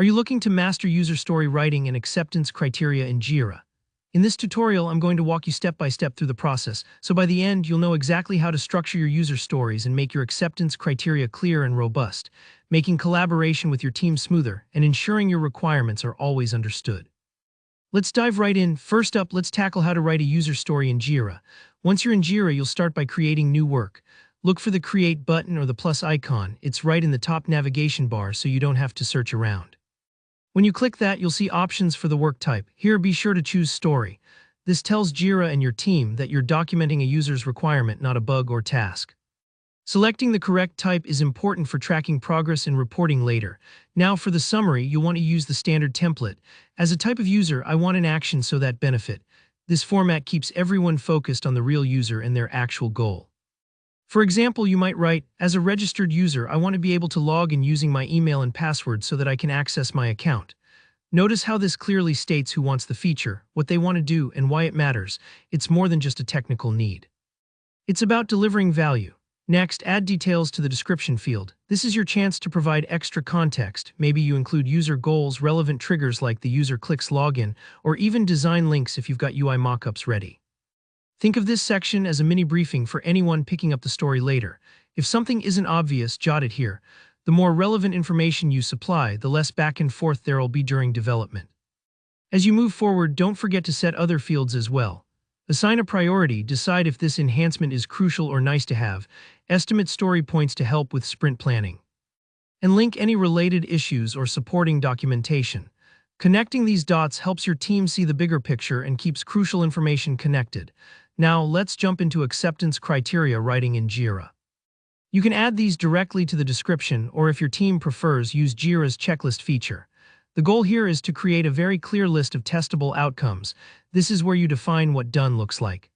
Are you looking to master user story writing and acceptance criteria in Jira? In this tutorial, I'm going to walk you step by step through the process, so by the end, you'll know exactly how to structure your user stories and make your acceptance criteria clear and robust, making collaboration with your team smoother and ensuring your requirements are always understood. Let's dive right in. First up, let's tackle how to write a user story in Jira. Once you're in Jira, you'll start by creating new work. Look for the Create button or the plus icon. It's right in the top navigation bar, so you don't have to search around. When you click that, you'll see options for the work type. Here, be sure to choose Story. This tells Jira and your team that you're documenting a user's requirement, not a bug or task. Selecting the correct type is important for tracking progress and reporting later. Now for the summary, you'll want to use the standard template. As a type of user, I want an action so that benefit. This format keeps everyone focused on the real user and their actual goal. For example, you might write, as a registered user, I want to be able to log in using my email and password so that I can access my account. Notice how this clearly states who wants the feature, what they want to do, and why it matters. It's more than just a technical need. It's about delivering value. Next, add details to the description field. This is your chance to provide extra context. Maybe you include user goals, relevant triggers like the user clicks login, or even design links if you've got UI mockups ready. Think of this section as a mini briefing for anyone picking up the story later. If something isn't obvious, jot it here. The more relevant information you supply, the less back and forth there'll be during development. As you move forward, don't forget to set other fields as well. Assign a priority, decide if this enhancement is crucial or nice to have, estimate story points to help with sprint planning, and link any related issues or supporting documentation. Connecting these dots helps your team see the bigger picture and keeps crucial information connected. Now, let's jump into acceptance criteria writing in Jira. You can add these directly to the description, or if your team prefers, use Jira's checklist feature. The goal here is to create a very clear list of testable outcomes. This is where you define what done looks like.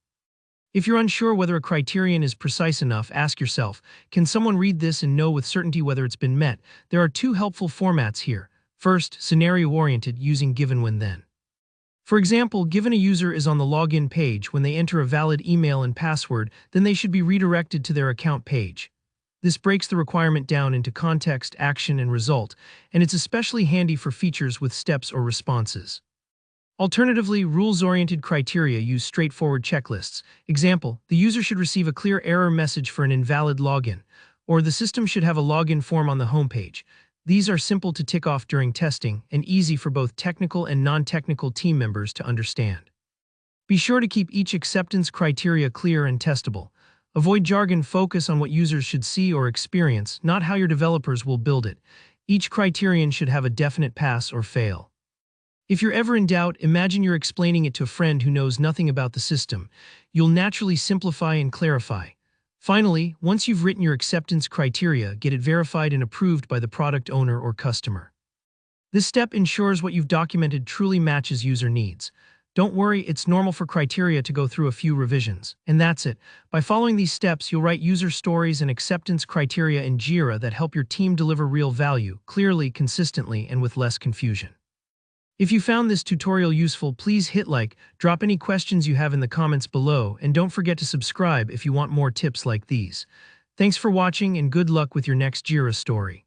If you're unsure whether a criterion is precise enough, ask yourself, can someone read this and know with certainty whether it's been met? There are two helpful formats here. First, scenario-oriented, using given when then. For example, given a user is on the login page when they enter a valid email and password, then they should be redirected to their account page. This breaks the requirement down into context, action, and result, and it's especially handy for features with steps or responses. Alternatively, rules-oriented criteria use straightforward checklists. Example, the user should receive a clear error message for an invalid login, or the system should have a login form on the homepage. These are simple to tick off during testing and easy for both technical and non-technical team members to understand. Be sure to keep each acceptance criteria clear and testable. Avoid jargon, focus on what users should see or experience, not how your developers will build it. Each criterion should have a definite pass or fail. If you're ever in doubt, imagine you're explaining it to a friend who knows nothing about the system. You'll naturally simplify and clarify. Finally, once you've written your acceptance criteria, get it verified and approved by the product owner or customer. This step ensures what you've documented truly matches user needs. Don't worry, it's normal for criteria to go through a few revisions. And that's it. By following these steps, you'll write user stories and acceptance criteria in Jira that help your team deliver real value, clearly, consistently, and with less confusion. If you found this tutorial useful, please hit like, drop any questions you have in the comments below, and don't forget to subscribe if you want more tips like these. Thanks for watching and good luck with your next Jira story.